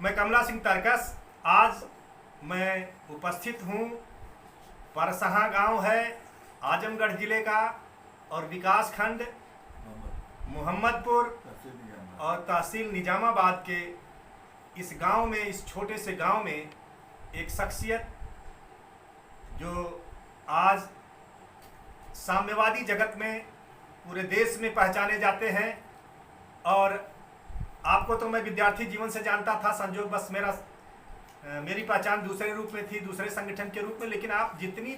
मैं कमला सिंह तरकस। आज मैं उपस्थित हूँ, परसहा गांव है आजमगढ़ जिले का और विकास खंड मोहम्मदपुर और तहसील निजामाबाद के इस गांव में, इस छोटे से गांव में एक शख्सियत जो आज साम्यवादी जगत में पूरे देश में पहचाने जाते हैं। और आपको तो मैं विद्यार्थी जीवन से जानता था, संजोगवश मेरी पहचान दूसरे रूप में थी, दूसरे संगठन के रूप में। लेकिन आप जितनी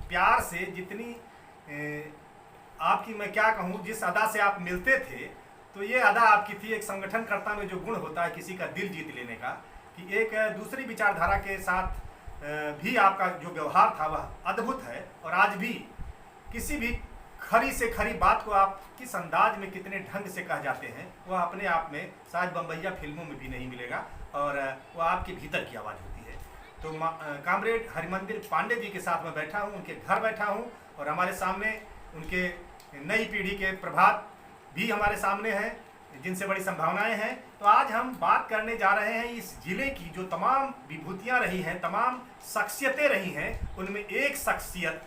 प्यार से, जितनी आपकी मैं क्या कहूँ, जिस अदा से आप मिलते थे, तो ये अदा आपकी थी। एक संगठनकर्ता में जो गुण होता है किसी का दिल जीत लेने का, कि एक दूसरी विचारधारा के साथ भी आपका जो व्यवहार था वह अद्भुत है। और आज भी किसी भी खरी से खरी बात को आप किस अंदाज में, कितने ढंग से कह जाते हैं, वह अपने आप में शायद बम्बैया फिल्मों में भी नहीं मिलेगा और वह आपके भीतर की आवाज़ होती है। तो कामरेड हरिमंदिर पांडे जी के साथ मैं बैठा हूँ, उनके घर बैठा हूँ और हमारे सामने उनके नई पीढ़ी के प्रभात भी हमारे सामने हैं, जिनसे बड़ी संभावनाएं हैं। तो आज हम बात करने जा रहे हैं इस जिले की जो तमाम विभूतियां रही हैं, तमाम शख्सियतें रही हैं, उनमें एक शख्सियत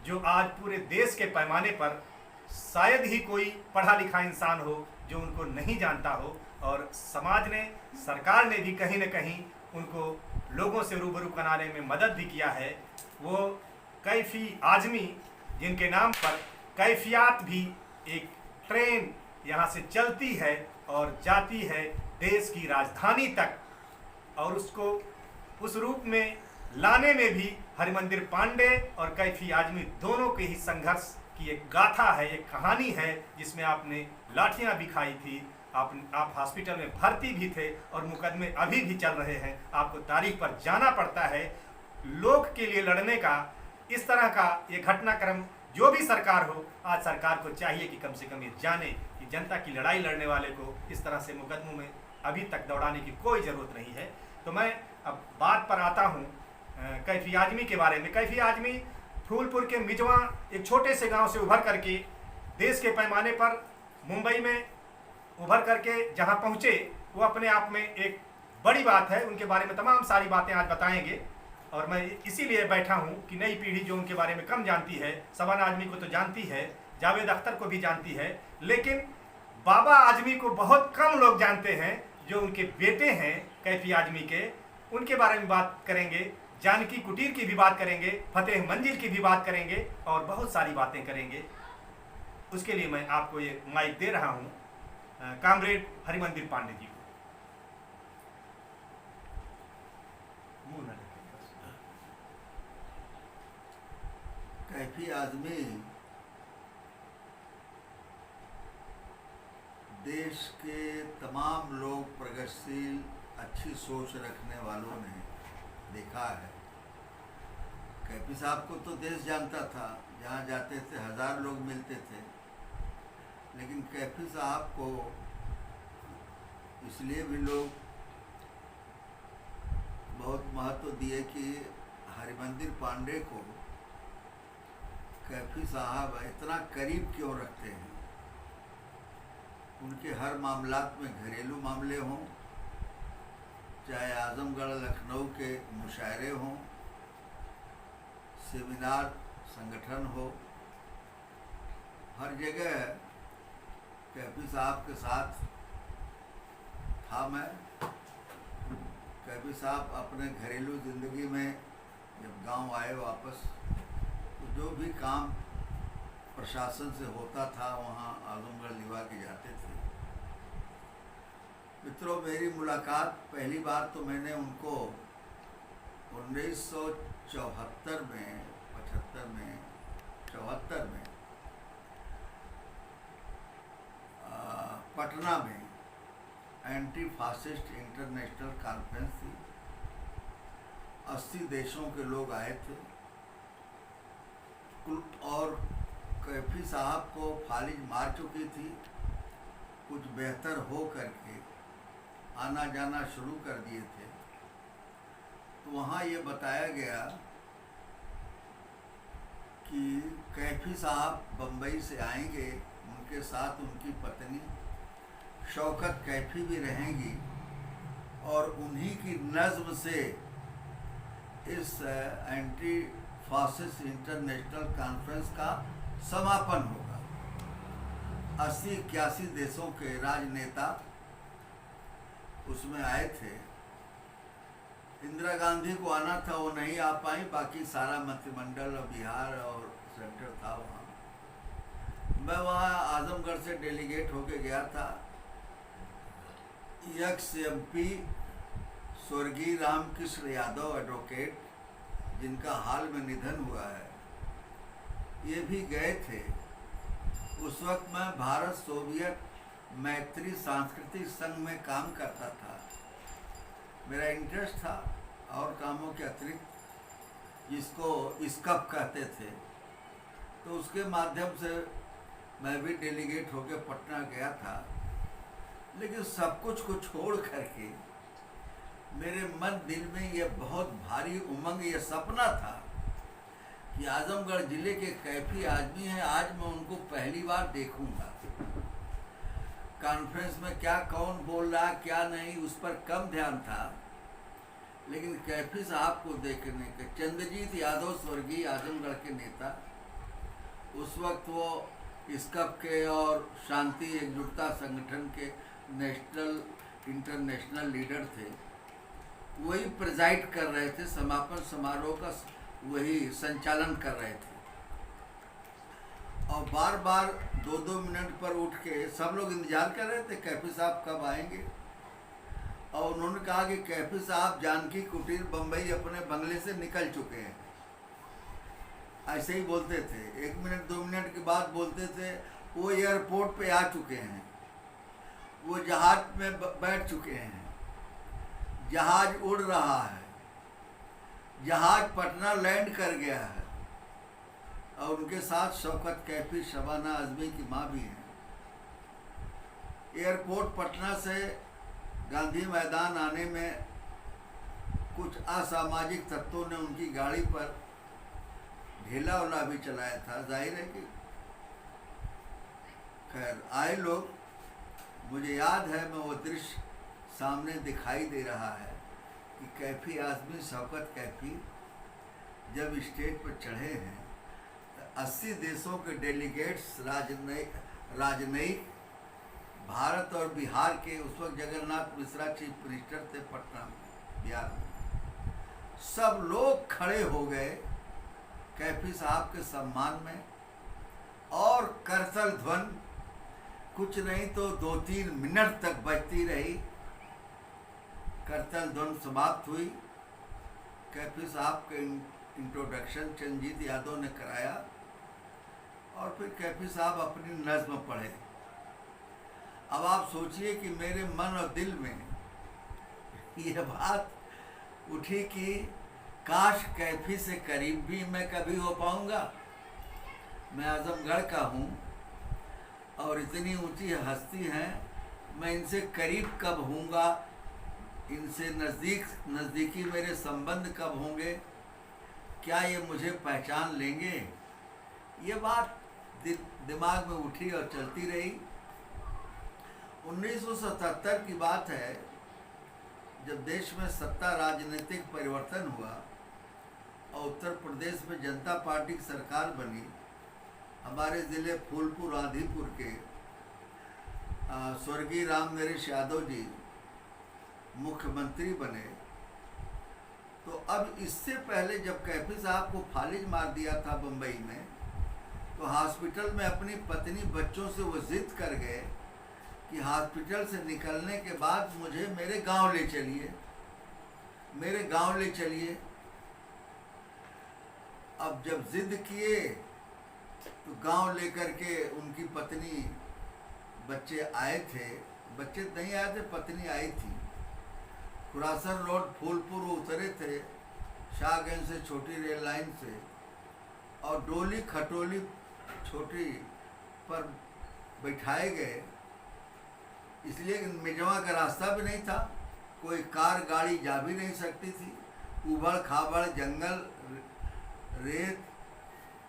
जो आज पूरे देश के पैमाने पर शायद ही कोई पढ़ा लिखा इंसान हो जो उनको नहीं जानता हो, और समाज ने, सरकार ने भी कहीं न कहीं उनको लोगों से रूबरू कराने में मदद भी किया है। वो कैफी आजमी, जिनके नाम पर कैफियत भी एक ट्रेन यहाँ से चलती है और जाती है देश की राजधानी तक, और उसको उस रूप में लाने में भी हरिमंदिर पांडे और कैफी आजमी दोनों के ही संघर्ष की एक गाथा है, एक कहानी है, जिसमें आपने लाठियां भी खाई थी, आप हॉस्पिटल में भर्ती भी थे और मुकदमे अभी भी चल रहे हैं। आपको तारीख पर जाना पड़ता है लोग के लिए लड़ने का। इस तरह का ये घटनाक्रम जो भी सरकार हो, आज सरकार को चाहिए कि कम से कम ये जाने कि जनता की लड़ाई लड़ने वाले को इस तरह से मुकदमों में अभी तक दौड़ाने की कोई ज़रूरत नहीं है। तो मैं अब बात पर आता हूँ कैफी आजमी के बारे में। कैफी आजमी फूलपुर के मिजवा एक छोटे से गांव से उभर करके देश के पैमाने पर मुंबई में उभर करके जहां पहुंचे, वो अपने आप में एक बड़ी बात है। उनके बारे में तमाम सारी बातें आज बताएंगे और मैं इसीलिए बैठा हूं कि नई पीढ़ी जो उनके बारे में कम जानती है, शबाना आजमी को तो जानती है, जावेद अख्तर को भी जानती है, लेकिन बाबा आजमी को बहुत कम लोग जानते हैं, जो उनके बेटे हैं कैफी आजमी के। उनके बारे में बात करेंगे, जानकी कुटीर की भी बात करेंगे, फतेह मंजिल की भी बात करेंगे और बहुत सारी बातें करेंगे। उसके लिए मैं आपको ये माइक दे रहा हूँ कामरेड हरिमंदिर पांडे जी को। कैफी आजमी देश के तमाम लोग, प्रगतिशील, अच्छी सोच रखने वालों ने देखा है। कैफी साहब को तो देश जानता था, जहाँ जाते थे हजार लोग मिलते थे। लेकिन कैफी साहब को इसलिए भी लोग बहुत महत्व दिए कि हरिमंदिर पांडे को कैफी साहब इतना करीब क्यों रखते हैं। उनके हर मामलात में, घरेलू मामले हों, चाहे आजमगढ़ लखनऊ के मुशायरे हों, सेमिनार संगठन हो, हर जगह कैफी साहब के साथ था मैं। कैफी साहब अपने घरेलू ज़िंदगी में जब गांव आए वापस, तो जो भी काम प्रशासन से होता था वहाँ आजमगढ़ लिवा के जाते थे। मित्रों, मेरी मुलाकात पहली बार तो मैंने उनको 1974 में, 74 में पटना में एंटी फासिस्ट इंटरनेशनल कॉन्फ्रेंस थी। 80 देशों के लोग आए थे और कैफी साहब को फालिज मार चुकी थी। कुछ बेहतर हो करके आना जाना शुरू कर दिए थे। तो वहाँ ये बताया गया कि कैफी साहब बम्बई से आएंगे, उनके साथ उनकी पत्नी शौकत कैफी भी रहेंगी और उन्हीं की नज़्म से इस एंटी फासिस्ट इंटरनेशनल कॉन्फ्रेंस का समापन होगा। 80-81 देशों के राजनेता उसमें आए थे। इंदिरा गांधी को आना था, वो नहीं आ पाई, बाकी सारा मंत्रिमंडल और बिहार और सेंटर था वहाँ। मैं वहाँ आजमगढ़ से डेलीगेट होके गया था। एक्स MP स्वर्गीय रामकृष्ण यादव एडवोकेट, जिनका हाल में निधन हुआ है, ये भी गए थे। उस वक्त मैं भारत सोवियत मैत्री सांस्कृतिक संघ में काम करता था। मेरा इंटरेस्ट था और कामों के अतिरिक्त, जिसको स्कप कहते थे, तो उसके माध्यम से मैं भी डेलीगेट होकर पटना गया था। लेकिन सब कुछ को छोड़ करके मेरे मन दिल में ये बहुत भारी उमंग, ये सपना था कि आजमगढ़ जिले के कैफी आदमी हैं, आज मैं उनको पहली बार देखूंगा। कॉन्फ्रेंस में क्या कौन बोल रहा क्या नहीं, उस पर कम ध्यान था, लेकिन कैफी साहब को देखने के, चंद्रजीत यादव स्वर्गीय आजमगढ़ के नेता, उस वक्त वो स्कप के और शांति एकजुटता संगठन के नेशनल इंटरनेशनल लीडर थे, वही प्रेजाइड कर रहे थे, समापन समारोह का वही संचालन कर रहे थे। और बार बार 2-2 मिनट पर उठ के सब लोग इंतजार कर रहे थे कैफी साहब कब आएंगे। और उन्होंने कहा कि कैफी साहब जानकी कुटीर बम्बई अपने बंगले से निकल चुके हैं। ऐसे ही बोलते थे, 1 मिनट 2 मिनट के बाद बोलते थे वो एयरपोर्ट पे आ चुके हैं, वो जहाज में बैठ चुके हैं, जहाज उड़ रहा है, जहाज पटना लैंड कर गया है। और उनके साथ शौकत कैफी, शबाना आजमी की माँ भी हैं। एयरपोर्ट पटना से गांधी मैदान आने में कुछ असामाजिक तत्वों ने उनकी गाड़ी पर ढेला उला भी चलाया था। जाहिर है कि खैर आए लोग, मुझे याद है, मैं वो दृश्य सामने दिखाई दे रहा है कि कैफी आजमी, शौकत कैफी जब स्टेज पर चढ़े हैं तो 80 देशों के डेलीगेट्स, राजनयिक भारत और बिहार के, उस वक्त जगन्नाथ मिश्रा चीफ मिनिस्टर थे पटना में, बिहार में, सब लोग खड़े हो गए कैफी साहब के सम्मान में। और करतल ध्वन कुछ नहीं तो 2-3 मिनट तक बजती रही। करतल ध्वन समाप्त हुई। कैफी साहब के इंट्रोडक्शन चंद्रजीत यादव ने कराया और फिर कैफी साहब अपनी नज़्म पढ़े। अब आप सोचिए कि मेरे मन और दिल में ये बात उठी कि काश कैफी से करीब भी मैं कभी हो पाऊंगा। मैं आजमगढ़ का हूँ और इतनी ऊंची हस्ती हैं, मैं इनसे करीब कब होऊंगा, इनसे नज़दीकी मेरे संबंध कब होंगे, क्या ये मुझे पहचान लेंगे। ये बात दिमाग में उठी और चलती रही। 1977 की बात है, जब देश में सत्ता राजनीतिक परिवर्तन हुआ और उत्तर प्रदेश में जनता पार्टी की सरकार बनी। हमारे ज़िले फूलपुर आदिपुर के स्वर्गीय राम नरेश यादव जी मुख्यमंत्री बने। तो अब इससे पहले जब कैफी साहब को फालिज मार दिया था बम्बई में, तो हॉस्पिटल में अपनी पत्नी बच्चों से वो जिद कर गए कि हॉस्पिटल से निकलने के बाद मुझे मेरे गांव ले चलिए, मेरे गांव ले चलिए। अब जब जिद किए तो गांव लेकर के उनकी पत्नी बच्चे आए थे, बच्चे नहीं आए थे, पत्नी आई थी। खुरासन रोड फूलपुर उतरे थे शाहगंज से छोटी रेल लाइन से, और डोली खटोली छोटी पर बैठाए गए, इसलिए मिजवा का रास्ता भी नहीं था, कोई कार गाड़ी जा भी नहीं सकती थी, उबड़ खाबड़ जंगल रेत।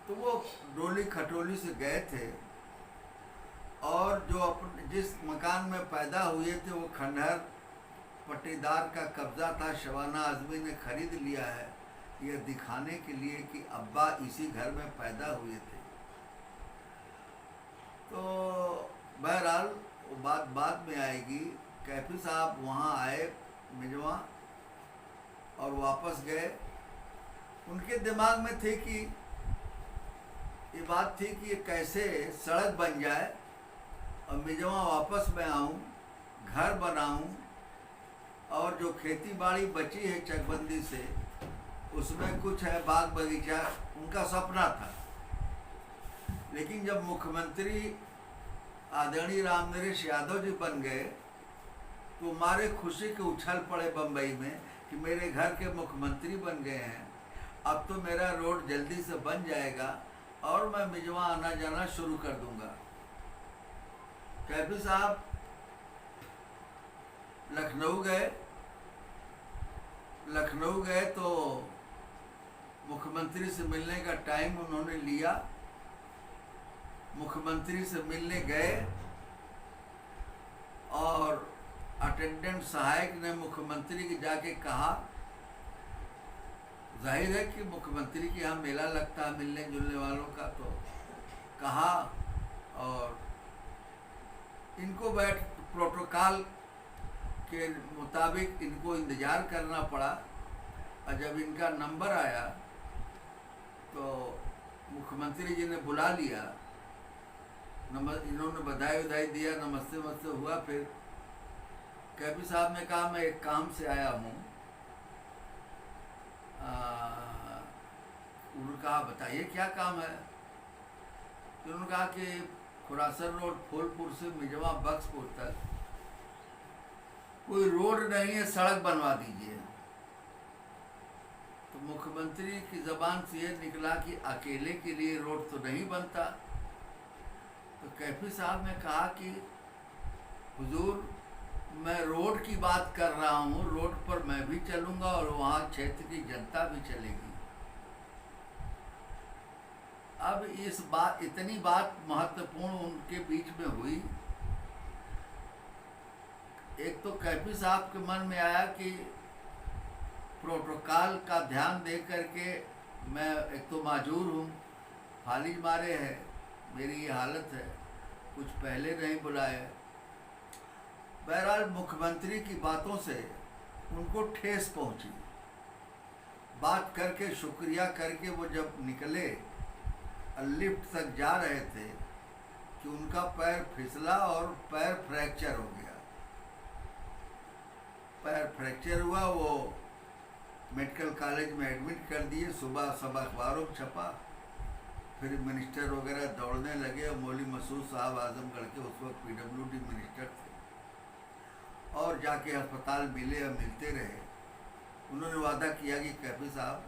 तो वो डोली खटोली से गए थे और जो जिस मकान में पैदा हुए थे वो खंडहर पट्टीदार का कब्जा था, शबाना आज़मी ने खरीद लिया है, यह दिखाने के लिए कि अब्बा इसी घर में पैदा हुए थे। तो बहरहाल वो बात बाद में आएगी। कैफी साहब वहाँ आए मिजवा और वापस गए। उनके दिमाग में थे कि ये बात थी कि ये कैसे सड़क बन जाए और मिजवा वापस मैं आऊँ, घर बनाऊँ, और जो खेती बाड़ी बची है चकबंदी से उसमें कुछ है बाग बगीचा, उनका सपना था। लेकिन जब मुख्यमंत्री आदरणीय रामनरेश यादव जी बन गए तो हमारे खुशी के उछल पड़े बम्बई में कि मेरे घर के मुख्यमंत्री बन गए हैं, अब तो मेरा रोड जल्दी से बन जाएगा और मैं मिजवा आना जाना शुरू कर दूंगा। कैफी साहब लखनऊ गए तो मुख्यमंत्री से मिलने का टाइम उन्होंने लिया। मुख्यमंत्री से मिलने गए और अटेंडेंट सहायक ने मुख्यमंत्री के जाके कहा, जाहिर है कि मुख्यमंत्री के यहाँ मेला लगता है मिलने जुलने वालों का, तो कहा और इनको प्रोटोकॉल के मुताबिक इनको इंतज़ार करना पड़ा। और जब इनका नंबर आया तो मुख्यमंत्री जी ने बुला लिया, इन्होंने बधाई दिया, नमस्ते नमस्ते हुआ। फिर कैफी साहब ने कहा मैं एक काम से आया हूँ। उन्होंने कहा बताइए क्या काम है। तो उन्होंने कहा कि खुरासन रोड फूलपुर से मिजवा बक्सपुर तक कोई रोड नहीं है, सड़क बनवा दीजिए। तो मुख्यमंत्री की ज़बान से ये निकला कि अकेले के लिए रोड तो नहीं बनता। तो कैफी साहब ने कहा कि हुजूर मैं रोड की बात कर रहा हूँ, रोड पर मैं भी चलूँगा और वहाँ क्षेत्र की जनता भी चलेगी। अब इतनी बात महत्वपूर्ण उनके बीच में हुई। एक तो कैफी साहब के मन में आया कि प्रोटोकॉल का ध्यान दे करके मैं एक तो माजूर हूँ, फालिज मारे है, मेरी ये हालत है, कुछ पहले नहीं बुलाए। बहरहाल मुख्यमंत्री की बातों से उनको ठेस पहुँची। बात करके शुक्रिया करके वो जब निकले लिफ्ट तक जा रहे थे कि उनका पैर फिसला और पैर फ्रैक्चर हो गया। पैर फ्रैक्चर हुआ, वो मेडिकल कॉलेज में एडमिट कर दिए। सुबह सब अखबारों में छपा। फिर मिनिस्टर वगैरह दौड़ने लगे। मौली मसूद साहब आजमगढ़ के उस वक्त PWD मिनिस्टर थे और जाके अस्पताल मिले और मिलते रहे। उन्होंने वादा किया कि कैफी साहब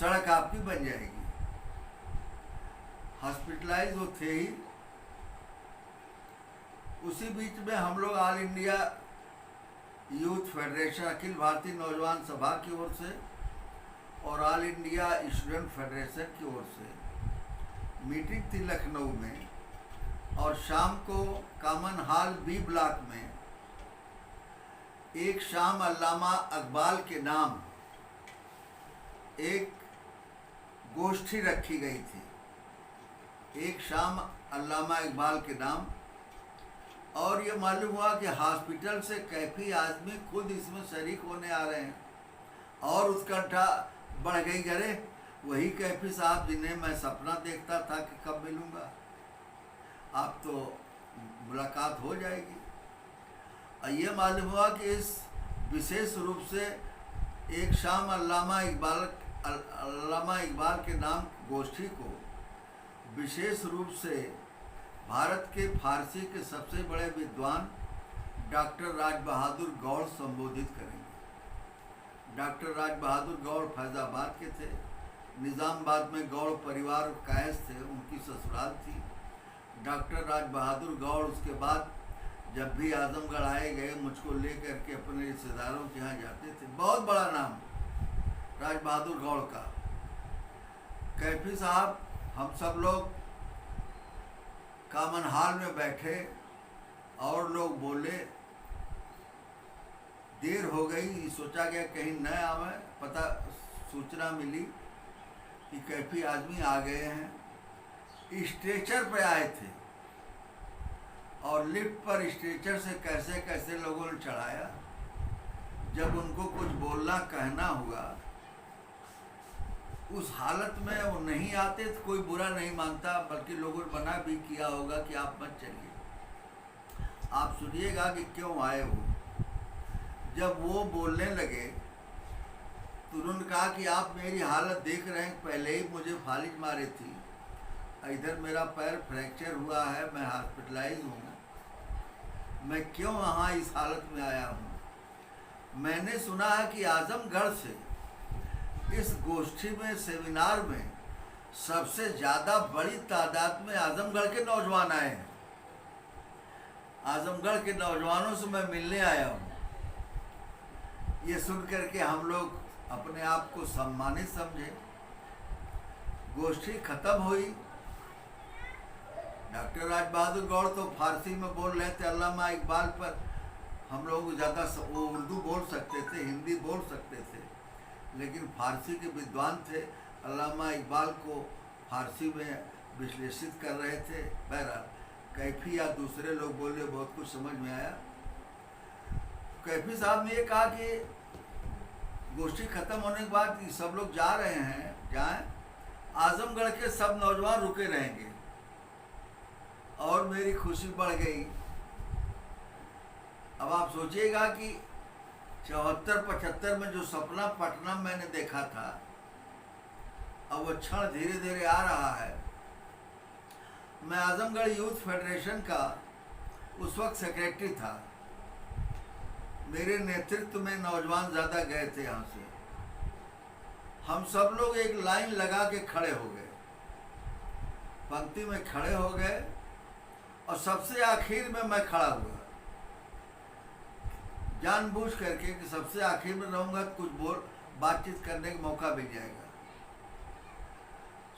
सड़क आपकी बन जाएगी। हॉस्पिटलाइज वो थे ही। उसी बीच में हम लोग all India youth federation, Akhil Bharatiya नौजवान सभा की ओर से और ऑल इंडिया स्टूडेंट फेडरेशन की ओर से मीटिंग थी लखनऊ में। और शाम को कॉमन हॉल B ब्लॉक में एक शाम अल्लामा इकबाल के नाम एक गोष्ठी रखी गई थी। एक शाम अल्लामा इकबाल के नाम। और ये मालूम हुआ कि हॉस्पिटल से कैफी आदमी खुद इसमें शरीक होने आ रहे हैं और उत्कंठा बढ़ गई। अरे वही कैफी साहब जिन्हें मैं सपना देखता था कि कब मिलूँगा, आप तो मुलाकात हो जाएगी। और ये मालूम हुआ कि इस विशेष रूप से एक शाम अल्लामा इकबाल के नाम गोष्ठी को विशेष रूप से भारत के फारसी के सबसे बड़े विद्वान डॉक्टर राज बहादुर गौड़ संबोधित करेंगे। डॉक्टर राज बहादुर गौड़ फैज़ाबाद के थे। निज़ामाबाद में गौड़ परिवार कायस थे, उनकी ससुराल थी। डॉक्टर राज बहादुर गौड़ उसके बाद जब भी आजमगढ़ आए गए मुझको ले करके अपने रिश्तेदारों के यहाँ जाते थे। बहुत बड़ा नाम राज बहादुर गौड़ का। कैफी साहब, हम सब लोग कॉमन हॉल में बैठे और लोग बोले देर हो गई, सोचा गया कहीं न आवे, पता सूचना मिली कि कैफी आदमी आ गए हैं। स्ट्रेचर पे आए थे और लिफ्ट पर स्ट्रेचर से कैसे कैसे लोगों ने चढ़ाया। जब उनको कुछ बोलना कहना हुआ, उस हालत में वो नहीं आते तो कोई बुरा नहीं मानता, बल्कि लोगों ने मना भी किया होगा कि आप मत चलिए। आप सुनिएगा कि क्यों आए हो। जब वो बोलने लगे तो उन्होंने कहा कि आप मेरी हालत देख रहे हैं, पहले ही मुझे फालिज मारी थी, इधर मेरा पैर फ्रैक्चर हुआ है, मैं हॉस्पिटलाइज हूँ, मैं क्यों यहाँ इस हालत में आया हूँ। मैंने सुना है कि आजमगढ़ से इस गोष्ठी में, सेमिनार में सबसे ज़्यादा बड़ी तादाद में आजमगढ़ के नौजवान आए हैं। आजमगढ़ के नौजवानों से मैं मिलने आया हूँ। ये सुन करके हम लोग अपने आप को सम्मानित समझे। गोष्ठी खत्म हुई। डॉक्टर राज बहादुर गौड़ तो फारसी में बोल रहे थे, अल्लामा इकबाल पर हम लोग ज़्यादा वो उर्दू बोल सकते थे, हिंदी बोल सकते थे, लेकिन फारसी के विद्वान थे। अल्लामा इकबाल को फारसी में विश्लेषित कर रहे थे। बहरहाल कैफी या दूसरे लोग बोले, बहुत कुछ समझ में आया। कैफी साहब ने ये कहा कि गोष्ठी खत्म होने के बाद सब लोग जा रहे हैं, जाएं, आजमगढ़ के सब नौजवान रुके रहेंगे। और मेरी खुशी बढ़ गई। अब आप सोचिएगा कि 74-75 में जो सपना पटना मैंने देखा था, अब वो क्षण धीरे धीरे आ रहा है। मैं आजमगढ़ यूथ फेडरेशन का उस वक्त सेक्रेटरी था। मेरे नेतृत्व में नौजवान ज़्यादा गए थे यहाँ से। हम सब लोग एक लाइन लगा के खड़े हो गए, पंक्ति में खड़े हो गए, और सबसे आखिर में मैं खड़ा हुआ, जानबूझ करके कि सबसे आखिर में रहूँगा तो कुछ बातचीत करने का मौका मिल जाएगा।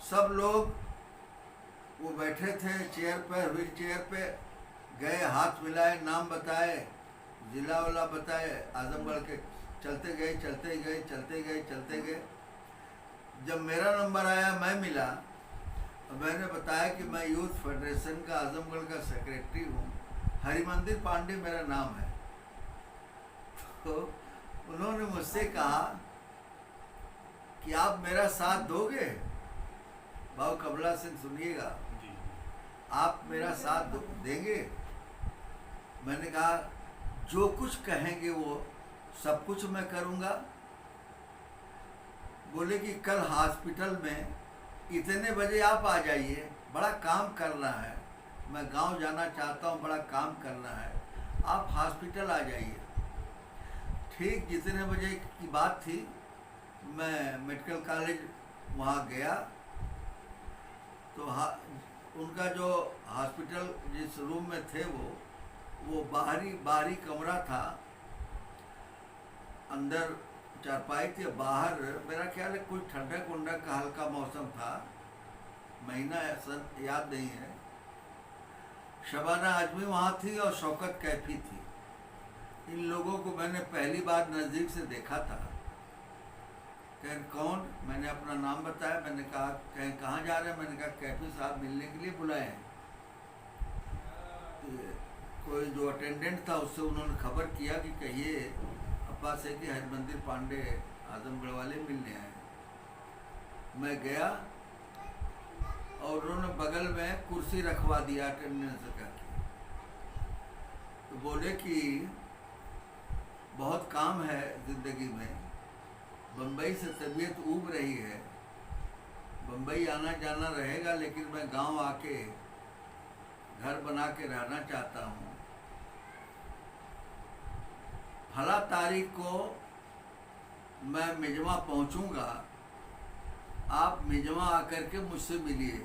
सब लोग वो बैठे थे चेयर पर, व्हील चेयर पे गए, हाथ मिलाए, नाम बताए, जिला वाला बताए, आजमगढ़ के, चलते गए चलते गए चलते गए चलते गए। जब मेरा नंबर आया, मैं मिला, तो मैंने बताया कि मैं यूथ फेडरेशन का आजमगढ़ का सेक्रेटरी हूँ, हरिमंदिर पांडे मेरा नाम है। तो उन्होंने मुझसे कहा कि आप मेरा साथ दोगे। भाऊ कमला सिंह सुनिएगा, आप मेरा साथ देंगे? मैंने कहा जो कुछ कहेंगे वो सब कुछ मैं करूँगा। बोले कि कल हॉस्पिटल में इतने बजे आप आ जाइए, बड़ा काम करना है, मैं गांव जाना चाहता हूँ, बड़ा काम करना है, आप हॉस्पिटल आ जाइए। ठीक जितने बजे की बात थी, मैं मेडिकल कॉलेज वहाँ गया, तो उनका जो हॉस्पिटल जिस रूम में थे वो बाहरी कमरा था, अंदर चारपाई थी, बाहर मेरा ख्याल है कुछ ठंडक उंडक का हल्का मौसम था, महीना सन याद नहीं है। शबाना आजमी वहाँ थी और शौकत कैफी थी। इन लोगों को मैंने पहली बार नज़दीक से देखा था। कहें कौन? मैंने अपना नाम बताया। मैंने कहा कहें कहाँ जा रहे हैं? मैंने कहा कैफी साहब मिलने के लिए बुलाए हैं। तो कोई जो अटेंडेंट था उससे उन्होंने खबर किया कि कहिए अब्बा से कि हरिमंदिर पांडे आजमगढ़ वाले मिलने आए। मैं गया और उन्होंने बगल में कुर्सी रखवा दिया अटेंडेंस करके। तो बोले कि बहुत काम है ज़िंदगी में, बम्बई से तबीयत ऊब रही है, बम्बई आना जाना रहेगा, लेकिन मैं गांव आके घर बना के रहना चाहता हूँ। फला तारीख को मैं मिजवा पहुँचूँगा, आप मिजवा आकर के मुझसे मिलिए।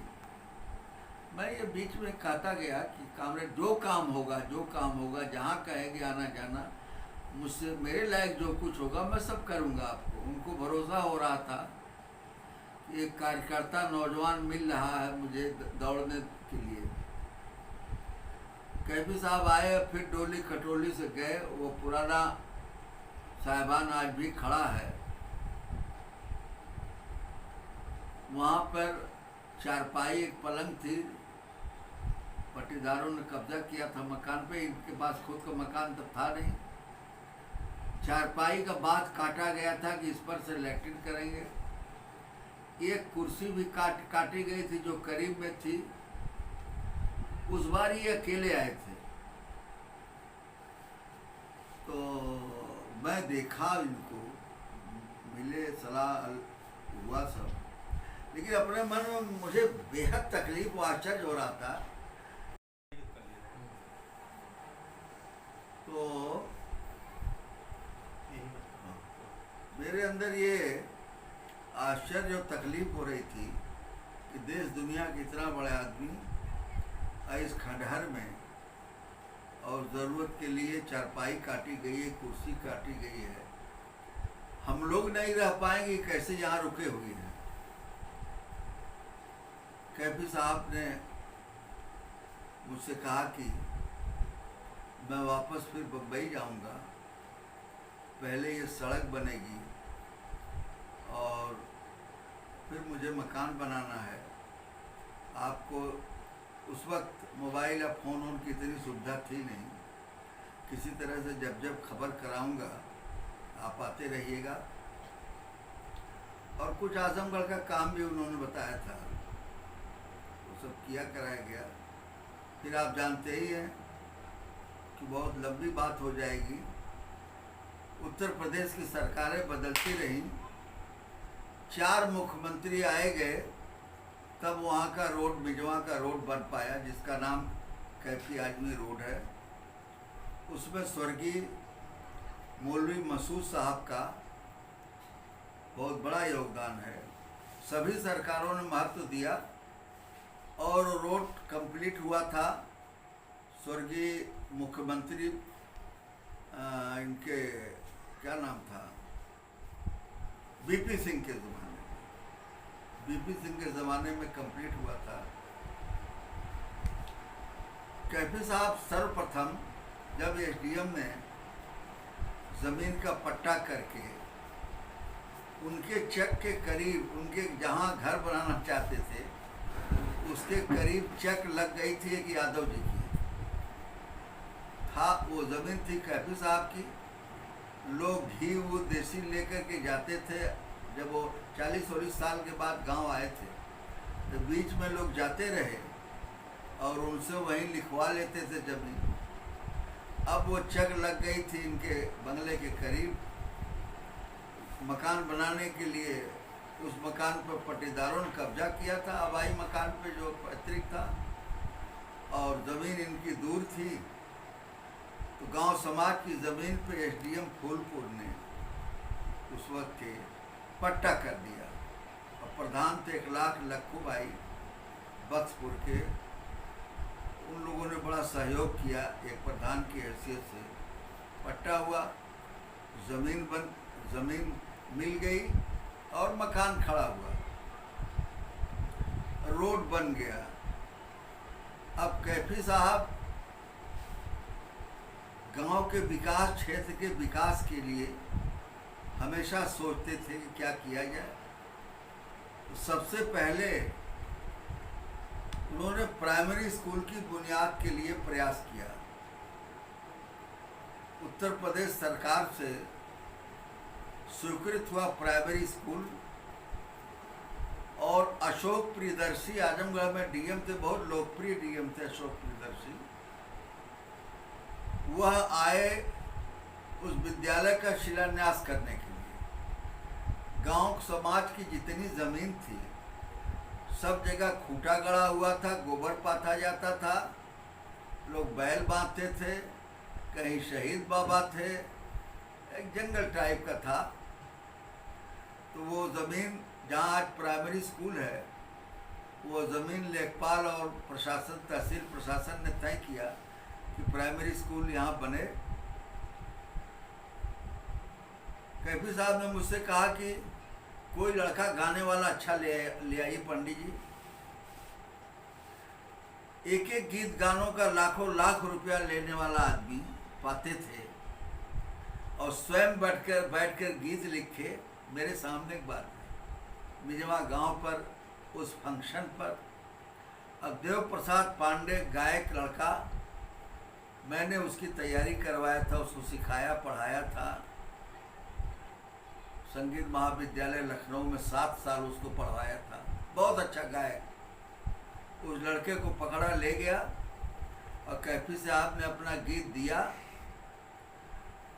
मैं ये बीच में कहता गया कि कामरेड जो काम होगा, जहाँ कहेंगे आना जाना, मुझसे मेरे लायक जो कुछ होगा मैं सब करूँगा आपको। उनको भरोसा हो रहा था कि एक कार्यकर्ता नौजवान मिल रहा है मुझे दौड़ने के लिए। कैफी साहब आए, फिर डोली खटोली से गए। वो पुराना साहिबान आज भी खड़ा है। वहाँ पर चारपाई एक पलंग थी, पट्टीदारों ने कब्जा किया था मकान पे। इनके पास खुद का मकान तो था नहीं। चारपाई का बात काटा गया था कि इस पर से लैट्रिन करेंगे। एक कुर्सी भी काटी गई थी जो करीब में थी। उस बार ये अकेले आए थे, तो मैं देखा इनको, मिले, सलाह हुआ सब, लेकिन अपने मन में मुझे बेहद तकलीफ और आश्चर्य हो रहा था। तो मेरे अंदर ये आश्चर्य और तकलीफ हो रही थी कि देश दुनिया के इतना बड़े आदमी इस खंडहर में, और ज़रूरत के लिए चारपाई काटी गई है, कुर्सी काटी गई है, हम लोग नहीं रह पाएंगे, कैसे यहाँ रुके हुए हैं। कैफी साहब ने मुझसे कहा कि मैं वापस फिर बम्बई जाऊंगा, पहले ये सड़क बनेगी और फिर मुझे मकान बनाना है। आपको उस वक्त मोबाइल या फ़ोन की इतनी सुविधा थी नहीं, किसी तरह से जब जब खबर कराऊंगा आप आते रहिएगा। और कुछ आजमगढ़ का काम भी उन्होंने बताया था, वो सब किया कराया गया। फिर आप जानते ही हैं कि बहुत लंबी बात हो जाएगी। उत्तर प्रदेश की सरकारें बदलती रहीं, 4 मुख्यमंत्री आए गए, तब वहाँ का रोड, मिजवा का रोड बन पाया, जिसका नाम कैफी आजमी रोड है। उसमें स्वर्गीय मौलवी मसूद साहब का बहुत बड़ा योगदान है। सभी सरकारों ने महत्व दिया और रोड कंप्लीट हुआ था। स्वर्गीय मुख्यमंत्री इनके क्या नाम था, बीपी सिंह के ज़माने में, बीपी सिंह के ज़माने में कंप्लीट हुआ था। कैफी साहब सर्वप्रथम जब एसडीएम ने ज़मीन का पट्टा करके उनके चक के करीब, उनके जहाँ घर बनाना चाहते थे उसके करीब चक लग गई थी एक यादव जी की, था वो ज़मीन थी कैफी साहब की। लोग घी वो देसी लेकर के जाते थे। जब वो 40-40 साल के बाद गांव आए थे तो बीच में लोग जाते रहे और उनसे वहीं लिखवा लेते थे ज़मीन। अब वो चक लग गई थी इनके बंगले के करीब। मकान बनाने के लिए उस मकान पर पट्टीदारों ने कब्जा किया था, आबाई मकान पे जो पैतृक था, और ज़मीन इनकी दूर थी। तो गांव समाज की ज़मीन पे एसडीएम फूलपुर ने उस वक्त के पट्टा कर दिया, और प्रधान थे 1 लाख लक्खू भाई बक्सपुर के। उन लोगों ने बड़ा सहयोग किया, एक प्रधान की हैसियत से पट्टा हुआ, ज़मीन मिल गई और मकान खड़ा हुआ, रोड बन गया। अब कैफी साहब गांव के विकास, क्षेत्र के विकास के लिए हमेशा सोचते थे कि क्या किया जाए। तो सबसे पहले उन्होंने प्राइमरी स्कूल की बुनियाद के लिए प्रयास किया। उत्तर प्रदेश सरकार से स्वीकृत हुआ प्राइमरी स्कूल, और अशोक प्रियदर्शी आजमगढ़ में डीएम थे, बहुत लोकप्रिय डीएम थे अशोक प्रियदर्शी। वह आए उस विद्यालय का शिलान्यास करने के लिए। गांव समाज की जितनी ज़मीन थी सब जगह खूंटा गड़ा हुआ था, गोबर पाथा जाता था, लोग बैल बांधते थे, कहीं शहीद बाबा थे, एक जंगल टाइप का था। तो वो ज़मीन जहाँ आज प्राइमरी स्कूल है, वो ज़मीन लेखपाल और प्रशासन, तहसील प्रशासन ने तय किया कि प्राइमरी स्कूल यहाँ बने। कैफी साहब ने मुझसे कहा कि कोई लड़का गाने वाला अच्छा ले आइए पंडित जी। एक एक गीत गानों का लाखों लाख रुपया लेने वाला आदमी पाते थे, और स्वयं बैठकर गीत लिखे मेरे सामने एक बार मिजवा गांव पर उस फंक्शन पर। अब देव प्रसाद पांडे गायक लड़का, मैंने उसकी तैयारी करवाया था, उसको सिखाया पढ़ाया था। संगीत महाविद्यालय लखनऊ में 7 साल उसको पढ़वाया था, बहुत अच्छा गायक। उस लड़के को पकड़ा ले गया और कैफी साहब ने अपना गीत दिया,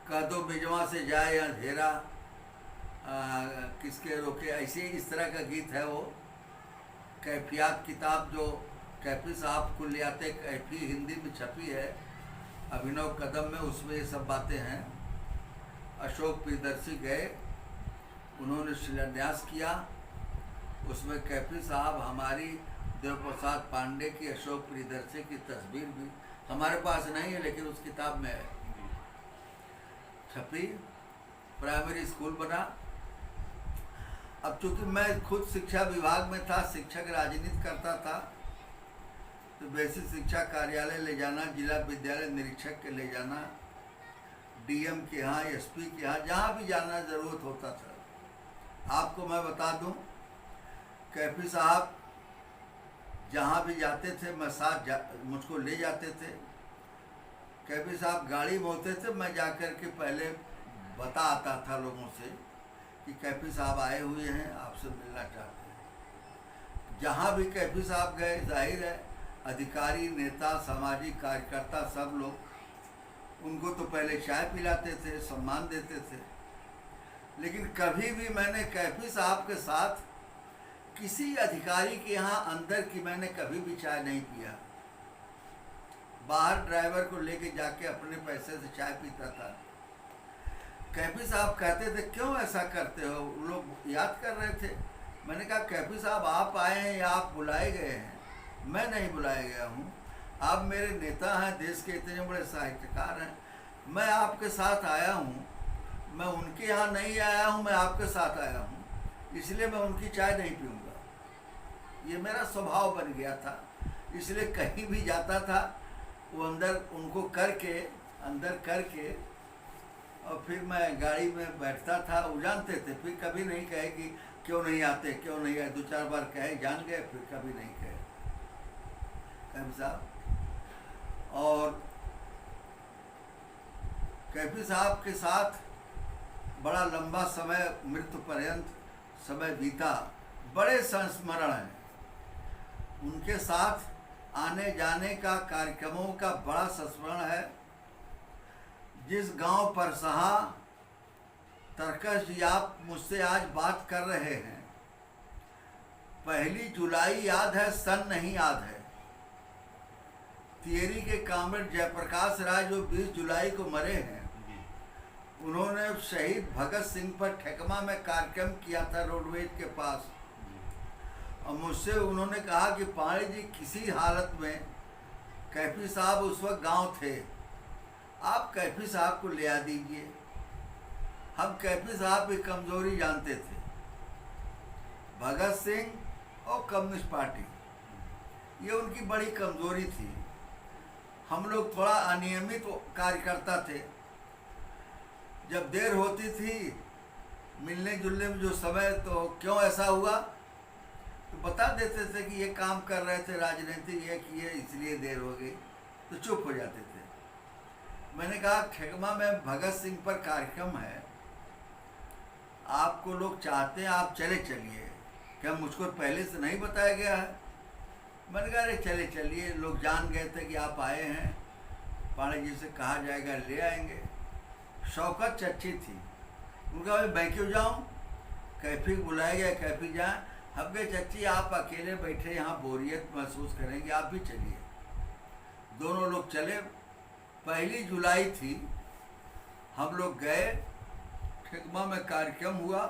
कह दो मिजवा से जाए अंधेरा किसके रोके, ऐसे इस तरह का गीत है वो। कैफियात किताब जो कैफी साहब को ले आते, कैफी हिंदी में छपी है अभिनव कदम में, उसमें ये सब बातें हैं। अशोक प्रियदर्शी गए, उन्होंने शिलान्यास किया, उसमें कैफी साहब हमारी देव प्रसाद पांडे की अशोक प्रियदर्शी की तस्वीर भी हमारे पास नहीं है लेकिन उस किताब में है, छपी। प्राइमरी स्कूल बना। अब चूंकि मैं खुद शिक्षा विभाग में था, शिक्षक राजनीति करता था, तो बेसिक शिक्षा कार्यालय ले जाना, जिला विद्यालय निरीक्षक के ले जाना, डीएम के यहाँ, एसपी के यहाँ, जहाँ भी जाना ज़रूरत होता था। आपको मैं बता दूं, कैफी साहब जहाँ भी जाते थे मैं मुझको ले जाते थे। कैफी साहब गाड़ी में होते थे, मैं जाकर के पहले बता आता था लोगों से कि कैफी साहब आए हुए हैं, आपसे मिलना चाहते हैं। जहाँ भी कैफी साहब गए, जाहिर है अधिकारी, नेता, सामाजिक कार्यकर्ता सब लोग उनको तो पहले चाय पिलाते थे, सम्मान देते थे। लेकिन कभी भी मैंने कैफी साहब के साथ किसी अधिकारी के यहाँ अंदर की मैंने कभी भी चाय नहीं पिया। बाहर ड्राइवर को लेके जाके अपने पैसे से चाय पीता था। कैफी साहब कहते थे क्यों ऐसा करते हो, लोग याद कर रहे थे। मैंने कहा कैफी साहब आप आए हैं या आप बुलाए गए हैं? मैं नहीं बुलाया गया हूँ, आप मेरे नेता हैं, देश के इतने बड़े साहित्यकार हैं, मैं आपके साथ आया हूँ। मैं उनके यहाँ नहीं आया हूँ, मैं आपके साथ आया हूँ, इसलिए मैं उनकी चाय नहीं पीऊँगा। ये मेरा स्वभाव बन गया था, इसलिए कहीं भी जाता था वो अंदर उनको अंदर करके और फिर मैं गाड़ी में बैठता था। वो जानते थे, फिर कभी नहीं कहे कि क्यों नहीं आते, क्यों नहीं आए। 2-4 बार कहे, जान गए, फिर कभी नहीं कहे कैफी साहब। और कैफी साहब के साथ बड़ा लंबा समय, मृत्यु पर्यंत समय बीता। बड़े संस्मरण हैं उनके साथ आने जाने का, कार्यक्रमों का बड़ा संस्मरण है। जिस गांव पर सहा तरकश जी आप मुझसे आज बात कर रहे हैं, 1 जुलाई याद है, सन नहीं याद है। तियरी के कामरेड जयप्रकाश राय जो 20 जुलाई को मरे हैं, उन्होंने शहीद भगत सिंह पर ठेकमा में कार्यक्रम किया था रोडवेज के पास। और मुझसे उन्होंने कहा कि पांडे जी किसी हालत में, कैफी साहब उस वक्त गांव थे, आप कैफी साहब को ले आ दीजिए। हम कैफी साहब की कमजोरी जानते थे, भगत सिंह और कम्युनिस्ट पार्टी, ये उनकी बड़ी कमजोरी थी। हम लोग थोड़ा अनियमित कार्यकर्ता थे। जब देर होती थी मिलने जुलने में जो समय, तो क्यों ऐसा हुआ तो बता देते थे कि ये काम कर रहे थे, राजनीति ये किए इसलिए देर हो गई, तो चुप हो जाते थे। मैंने कहा ठेकमा में भगत सिंह पर कार्यक्रम है, आपको लोग चाहते हैं, आप चले चलिए। क्या मुझको पहले से नहीं बताया गया है? मैंने कहा अरे चले चलिए, लोग जान गए थे कि आप आए हैं, पांडे जी से कहा जाएगा ले आएंगे। शौकत चच्ची थी, उनका मैं क्यों जाऊँ, कैफी बुलाया गया, कैफी जाए। हम कहे चच्ची आप अकेले बैठे यहाँ बोरियत महसूस करेंगे, आप भी चलिए। दोनों लोग चले। 1 जुलाई थी, हम लोग गए, ठेकमा में कार्यक्रम हुआ,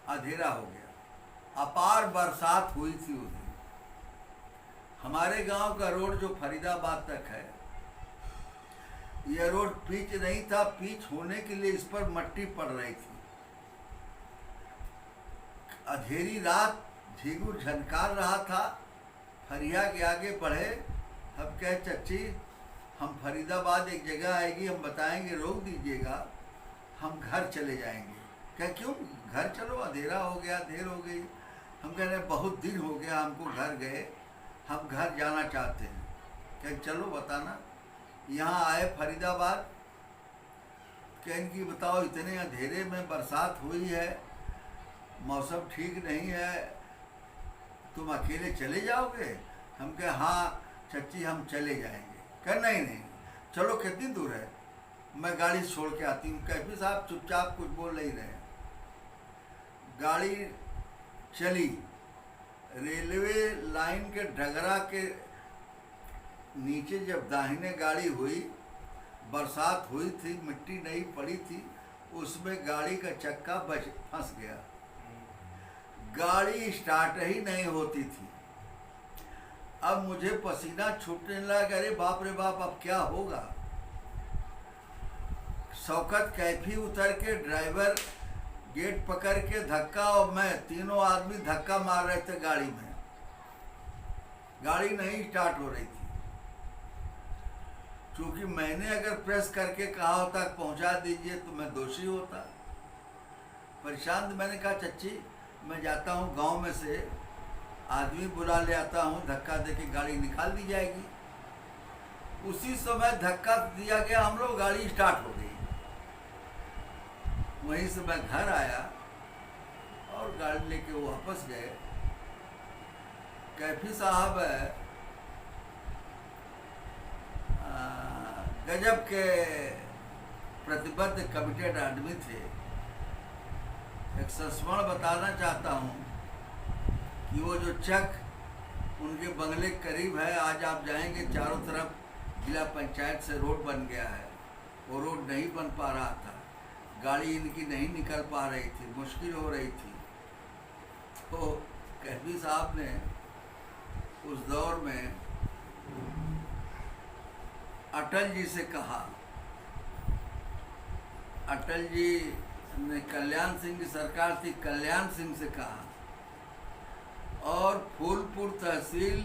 अंधेरा हो गया, अपार बरसात हुई थी उस दिन। हमारे गांव का रोड जो फरीदाबाद तक है, यह रोड पिच नहीं था, पिच होने के लिए इस पर मट्टी पड़ रही थी। अंधेरी रात, झींगुर झनकार रहा था। फरिया के आगे बढ़े, हम कहे चच्ची हम फरीदाबाद एक जगह आएगी, हम बताएंगे, रोक दीजिएगा। हम घर चले जाएंगे। क्या क्यों घर चलो, अंधेरा हो गया, देर हो गई। हम कह रहे बहुत दिन हो गया हमको घर गए, हम घर जाना चाहते हैं। क्या चलो बताना। यहाँ आए फरीदाबाद, क्या इनकी बताओ इतने अंधेरे में बरसात हुई है, मौसम ठीक नहीं है, तुम अकेले चले जाओगे? हम कहे हाँ चाची हम चले जाएंगे। कह नहीं नहीं चलो, कितनी दूर है, मैं गाड़ी छोड़ के आती हूँ। कैफी साहब चुपचाप कुछ बोल नहीं रहे। गाड़ी चली, रेलवे लाइन के ढगरा के नीचे जब दाहिने गाड़ी हुई, बरसात हुई थी, मिट्टी नहीं पड़ी थी, उसमें गाड़ी का चक्का फंस गया। गाड़ी स्टार्ट ही नहीं होती थी। अब मुझे पसीना छूटने लगा, अरे बाप रे बाप अब क्या होगा। शौकत कैफी उतर के, ड्राइवर गेट पकड़ के धक्का, और मैं, तीनों आदमी धक्का मार रहे थे गाड़ी में। गाड़ी नहीं स्टार्ट हो रही थी। क्योंकि मैंने अगर प्रेस करके कहा होता पहुंचा दीजिए तो मैं दोषी होता। परेशान। मैंने कहा चच्ची मैं जाता हूँ गांव में से आदमी बुला ले आता हूँ, धक्का दे के गाड़ी निकाल दी जाएगी। उसी समय धक्का दिया गया, हम लोग, गाड़ी स्टार्ट हो गई। वहीं से मैं घर आया और गाड़ी लेके वो वापस गए। कैफी साहब गजब के प्रतिबद्ध कमिटेड आदमी थे। एक संस्मरण बताना चाहता हूँ कि वो जो चक उनके बंगले के करीब है, आज आप जाएंगे चारों तरफ जिला पंचायत से रोड बन गया है, वो रोड नहीं बन पा रहा था, गाड़ी इनकी नहीं निकल पा रही थी, मुश्किल हो रही थी। तो कैफी साहब ने उस दौर में अटल जी से कहा, अटल जी ने कल्याण सिंह की सरकार थी, कल्याण सिंह से कहा, और फूलपुर तहसील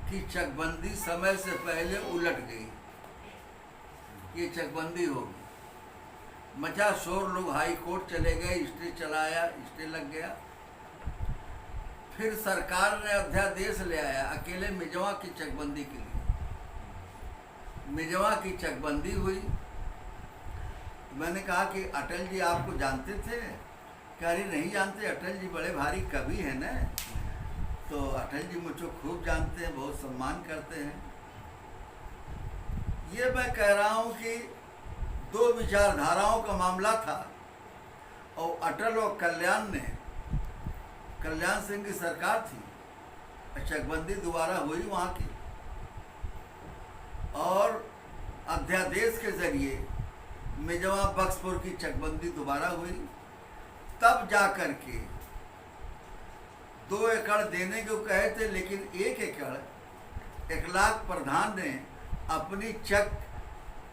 की चकबंदी समय से पहले उलट गई, ये चकबंदी होगी। मचा शोर, लोग हाई कोर्ट चले गए, स्टे चलाया, स्टे लग गया। फिर सरकार ने अध्यादेश ले आया अकेले मिजवा की चकबंदी के लिए। मिजवा की चकबंदी हुई। मैंने कहा कि अटल जी आपको जानते थे? कह रही नहीं जानते, अटल जी बड़े भारी कवि हैं ना। तो अटल जी मुझको खूब जानते हैं, बहुत सम्मान करते हैं। ये मैं कह रहा हूँ कि दो विचारधाराओं का मामला था, और अटल और कल्याण ने, कल्याण सिंह की सरकार थी, चकबंदी दोबारा हुई वहाँ की, और अध्यादेश के जरिए मिजवा बक्सपुर की चकबंदी दोबारा हुई। तब जाकर के 2 एकड़ देने को कहे थे, लेकिन 1 एकड़ 1 लाख प्रधान ने अपनी चक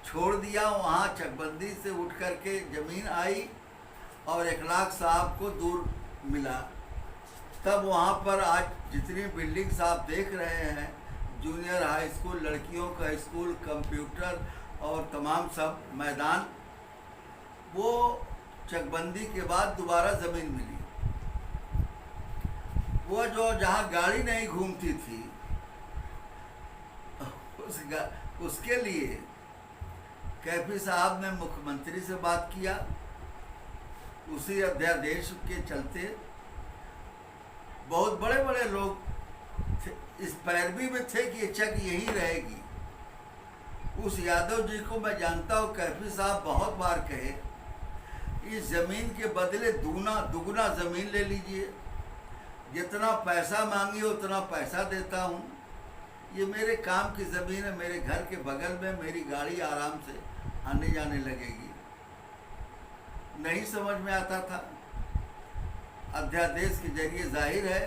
छोड़ दिया। वहाँ चकबंदी से उठ करके ज़मीन आई और 1 लाख साहब को दूर मिला। तब वहाँ पर आज जितनी बिल्डिंग्स आप देख रहे हैं, जूनियर हाई स्कूल, लड़कियों का स्कूल, कंप्यूटर और तमाम सब मैदान, वो चकबंदी के बाद दोबारा ज़मीन मिली। वो जो जहाँ गाड़ी नहीं घूमती थी, उसके लिए कैफी साहब ने मुख्यमंत्री से बात किया। उसी अध्यादेश के चलते बहुत बड़े बड़े लोग इस पैरवी में थे कि ये चक यहीं रहेगी। उस यादव जी को मैं जानता हूँ, कैफी साहब बहुत बार कहे इस ज़मीन के बदले दुगुना ज़मीन ले लीजिए, जितना पैसा मांगिए उतना पैसा देता हूँ, ये मेरे काम की ज़मीन है, मेरे घर के बगल में, मेरी गाड़ी आराम से आने जाने लगेगी। नहीं समझ में आता था। अध्यादेश के जरिए जाहिर है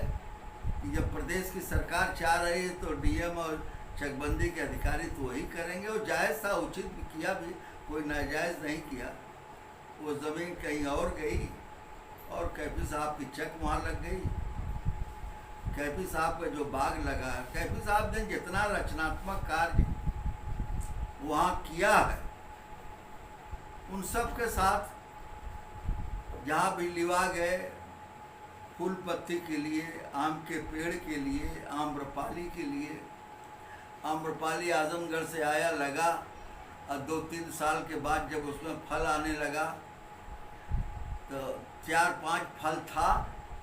कि जब प्रदेश की सरकार चाह रही है तो डीएम और चकबंदी के अधिकारी तो वही करेंगे। वो जायज़ था, उचित भी किया भी, कोई नाजायज़ नहीं किया। वो ज़मीन कहीं और गई और कैफी साहब की चक वहाँ लग गई। कैफी साहब का जो बाग लगा, कैफी साहब ने जितना रचनात्मक कार्य वहाँ किया है, उन सब के साथ जहाँ भी लिवा गए फूल पत्ती के लिए, आम के पेड़ के लिए, आम्रपाली के लिए। आम्रपाली आजमगढ़ से आया, लगा, और 2-3 साल के बाद जब उसमें फल आने लगा तो 4-5 फल था।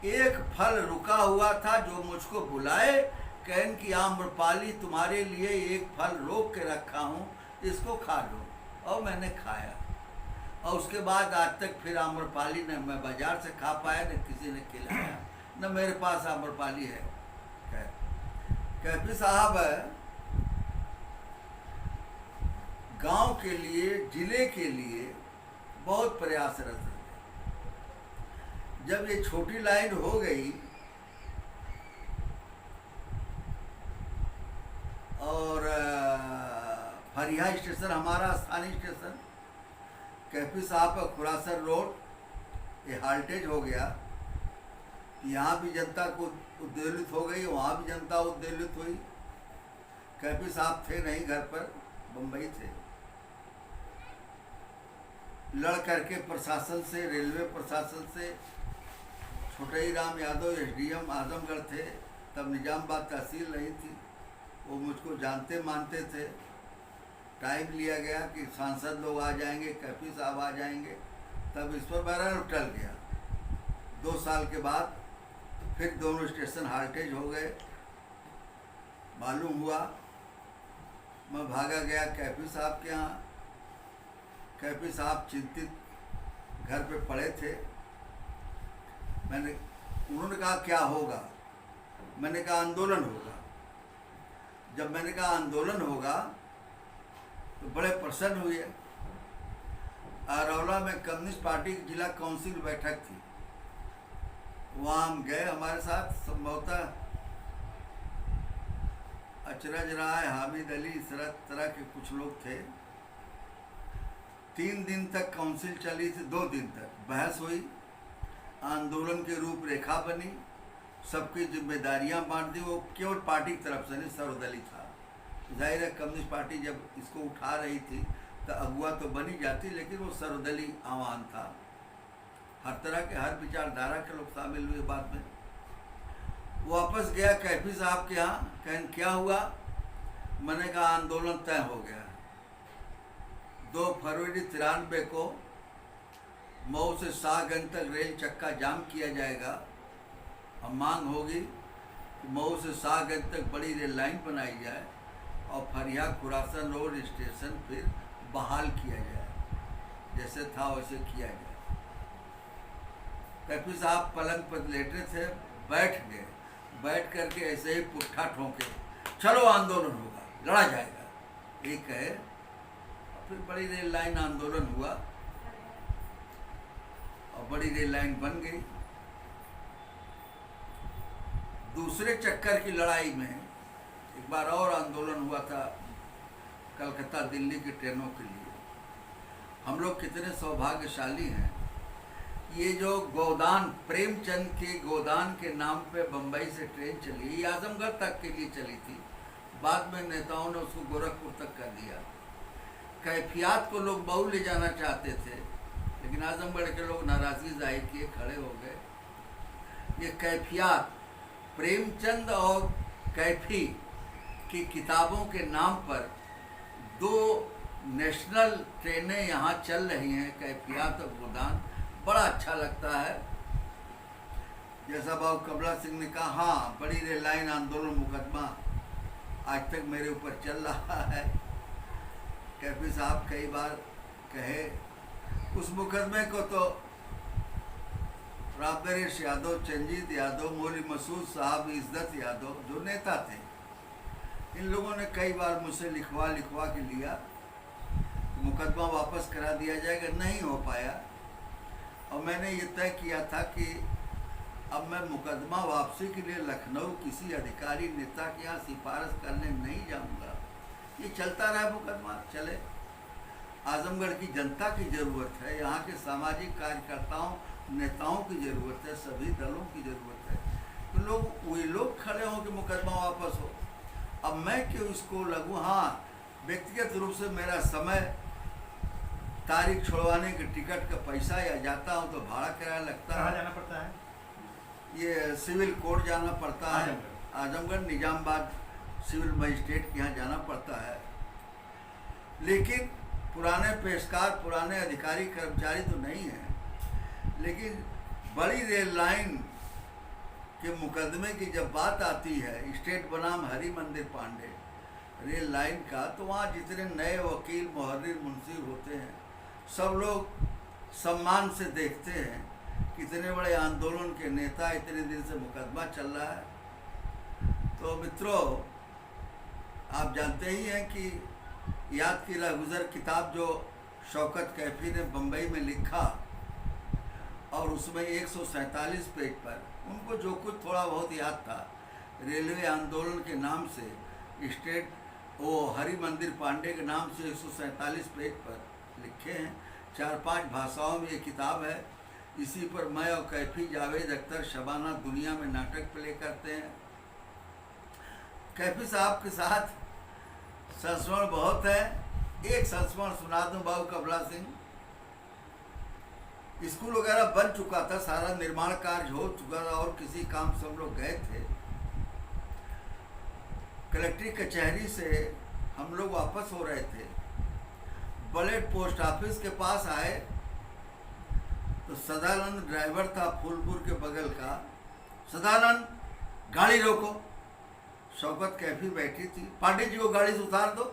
एक फल रुका हुआ था जो मुझको बुलाए, कहन कि आम्रपाली तुम्हारे लिए एक फल रोक के रखा हूँ, इसको खा लो। और मैंने खाया, और उसके बाद आज तक फिर आम्रपाली न मैं बाजार से खा पाया, न किसी ने खिलाया, न मेरे पास आम्रपाली है। कैफी साहब गांव के लिए, जिले के लिए बहुत प्रयासरत रहे। जब ये छोटी लाइन हो गई और फरिया स्टेशन हमारा स्थानीय स्टेशन, कैफी साहब का खुरासर रोड ये हाल्टेज हो गया। यहाँ भी जनता को उद्वेलित हो गई, वहाँ भी जनता उद्वेलित हुई। कैफी साहब थे नहीं घर पर, बम्बई थे। लड़ करके प्रशासन से, रेलवे प्रशासन से, छोटे राम यादव SDM आजमगढ़ थे, तब निजामाबाद तहसील नहीं थी, वो मुझको जानते मानते थे। टाइम लिया गया कि सांसद लोग आ जाएंगे, कैफी साहब आ जाएंगे, तब इस पर बहरहाल टल गया। 2 साल के बाद फिर दोनों स्टेशन हाल्टेज हो गए। मालूम हुआ, मैं भागा गया कैफी साहब के यहाँ। कैफी साहब चिंतित घर पे पड़े थे। उन्होंने कहा क्या होगा? मैंने कहा आंदोलन होगा। जब मैंने कहा आंदोलन होगा तो बड़े प्रसन्न हुए। आरौला में कम्युनिस्ट पार्टी की जिला काउंसिल बैठक थी, वहाँ हम गए, हमारे साथ संभवतः अचरज राय, हामिद अली, इस तरह के कुछ लोग थे। 3 दिन तक काउंसिल चली थी, 2 दिन तक बहस हुई, आंदोलन की रूपरेखा बनी, सबकी जिम्मेदारियां बांट दी। वो केवल पार्टी की तरफ से नहीं, सर्वदलीय था। जाहिर है कम्युनिस्ट पार्टी जब इसको उठा रही थी तो अगुआ तो बनी जाती, लेकिन वो सर्वदलीय आह्वान था। हर तरह के, हर विचारधारा के लोग शामिल हुए। बाद में वापस गया कैफी साहब के यहाँ, कहन क्या हुआ? मैंने कहा आंदोलन तय हो गया। 2 फरवरी 93 को मऊ से शाहगंज तक रेल चक्का जाम किया जाएगा। अब मांग होगी कि मऊ से शाहगंज तक बड़ी रेल लाइन बनाई जाए और फरिया खुरासन रोड स्टेशन फिर बहाल किया जाए, जैसे था वैसे किया जाए। कैफी साहब पलंग पर लेटे थे, बैठ गए। बैठ करके ऐसे ही पुट्ठा ठोंके, चलो आंदोलन होगा, लड़ा जाएगा। एक है, फिर बड़ी रेल लाइन आंदोलन हुआ और बड़ी रेल लाइन बन गई। दूसरे चक्कर की लड़ाई में एक बार और आंदोलन हुआ था कलकत्ता दिल्ली की ट्रेनों के लिए। हम लोग कितने सौभाग्यशाली हैं, ये जो गोदान, प्रेमचंद के गोदान के नाम पे बम्बई से ट्रेन चली, ये आजमगढ़ तक के लिए चली थी। बाद में नेताओं ने उसको गोरखपुर तक कर दिया। कैफियत को लोग मऊ ले जाना चाहते थे, लेकिन आजमगढ़ के लोग नाराजगी जाहिर किए, खड़े हो गए। ये कैफियत प्रेमचंद और कैफी की किताबों के नाम पर 2 नेशनल ट्रेनें यहाँ चल रही हैं, कैफियत और गोदान। बड़ा अच्छा लगता है। जैसा बाबू कमला सिंह ने कहा, हाँ, बड़ी रेल लाइन आंदोलन मुकदमा आज तक मेरे ऊपर चल रहा है। कैफी साहब कई बार कहे, उस मुकदमे को तो रामनरेश यादव, चंजीत यादव, मौली मसूद साहब, इज्जत यादव जो नेता थे, इन लोगों ने कई बार मुझसे लिखवा के लिया, मुकदमा वापस करा दिया जाएगा, नहीं हो पाया। और मैंने ये तय किया था कि अब मैं मुकदमा वापसी के लिए लखनऊ किसी अधिकारी नेता के यहाँ सिफारिश करने नहीं जाऊँगा। ये चलता रहा, मुकदमा चले। आजमगढ़ की जनता की ज़रूरत है, यहाँ के सामाजिक कार्यकर्ताओं, नेताओं की ज़रूरत है, सभी दलों की ज़रूरत है। तो वे लोग खड़े हों कि मुकदमा वापस हो। अब मैं क्यों इसको लगूँ? हाँ, व्यक्तिगत रूप से मेरा समय तारीख छुड़वाने के टिकट का पैसा, या जाता हूँ तो भाड़ा किराया लगता कहाँ है। जाना पड़ता है? ये सिविल कोर्ट जाना पड़ता है, आजमगढ़। आजमगढ़ निजामाबाद सिविल मजिस्ट्रेट के यहाँ जाना पड़ता है। लेकिन पुराने पेशकार, पुराने अधिकारी कर्मचारी तो नहीं हैं, लेकिन बड़ी रेल लाइन के मुकदमे की जब बात आती है, स्टेट बनाम हरि मंदिर पांडे रेल लाइन का, तो वहाँ जितने नए वकील, मुहर्रिर, मुंशी होते हैं, सब लोग सम्मान से देखते हैं। कितने बड़े आंदोलन के नेता, इतने दिन से मुकदमा चल रहा है। तो मित्रों, आप जानते ही हैं कि याद की रहगुजर किताब जो शौकत कैफी ने बम्बई में लिखा, और उसमें 147 पेज पर उनको जो कुछ थोड़ा बहुत याद था, रेलवे आंदोलन के नाम से स्टेट वो हरि मंदिर पांडे के नाम से 147 पेज पर लिखे हैं। 4-5 भाषाओं में ये किताब है। इसी पर मैं और कैफी, जावेद अख्तर, शबाना दुनिया में नाटक प्ले करते हैं। कैफी साहब के साथ संस्मरण बहुत है। एक संस्मरण सुना दूं बाबू कमला सिंह। स्कूल वगैरह बन चुका था, सारा निर्माण कार्य हो चुका था, और किसी काम से हम लोग गए थे। कलेक्ट्रेट कचहरी से हम लोग वापस हो रहे थे, बड़े पोस्ट ऑफिस के पास आए तो सदानंद ड्राइवर था फूलपुर के बगल का। सदानंद, गाड़ी रोको। शौकत कैफी बैठी थी, पांडे जी को गाड़ी से उतार दो।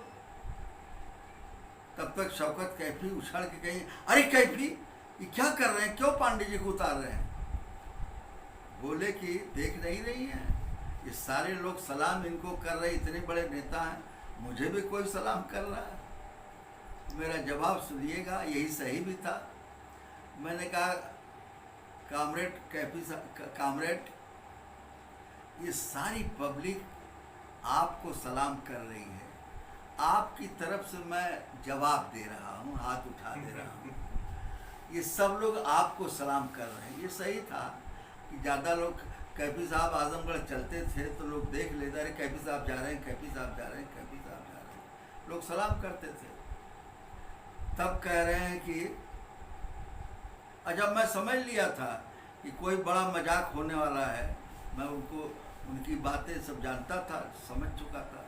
तब तक शौकत कैफी उछल के कही, अरे कैफी, ये क्या कर रहे हैं, क्यों पांडे जी को उतार रहे हैं? बोले कि देख नहीं रही हैं, ये सारे लोग सलाम इनको कर रहे, इतने बड़े नेता हैं, मुझे भी कोई सलाम कर रहा है। मेरा जवाब सुनिएगा, यही सही भी था। मैंने कहा, कामरेड कैफी, कामरेड, ये सारी पब्लिक आपको सलाम कर रही है, आपकी तरफ से मैं जवाब दे रहा हूँ, हाथ उठा दे रहा हूँ। ये सब लोग आपको सलाम कर रहे हैं। ये सही था कि ज़्यादा लोग, कैफी साहब आजमगढ़ चलते थे तो लोग देख लेते, अरे कैफी साहब जा रहे हैं, कैफी साहब जा रहे हैं, कैफी साहब जा रहे हैं, लोग सलाम करते थे। तब कह रहे हैं कि जब मैं समझ लिया था कि कोई बड़ा मजाक होने वाला है, मैं उनको, उनकी बातें सब जानता था, समझ चुका था,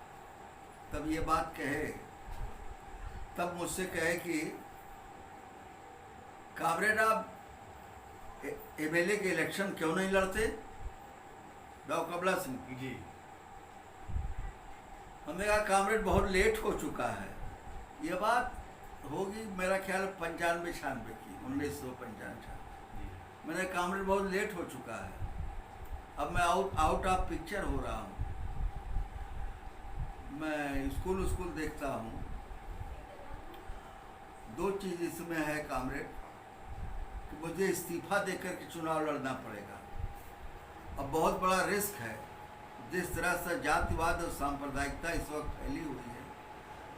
तब ये बात कहे, तब मुझसे कहे कि कामरेड, आप एमएलए के इलेक्शन क्यों नहीं लड़ते? डॉक्टर कमला सिंह जी। हमने कहा, कामरेड बहुत लेट हो चुका है। ये बात होगी मेरा ख्याल 95-96 की, 1995। मैंने, कामरेड बहुत लेट हो चुका है, अब मैं आउट ऑफ पिक्चर हो रहा हूँ। मैं स्कूल देखता हूँ। दो चीज़ इसमें है कामरेड, कि मुझे इस्तीफा देकर के चुनाव लड़ना पड़ेगा। अब बहुत बड़ा रिस्क है, जिस तरह से जातिवाद और सांप्रदायिकता इस वक्त फैली हुई है,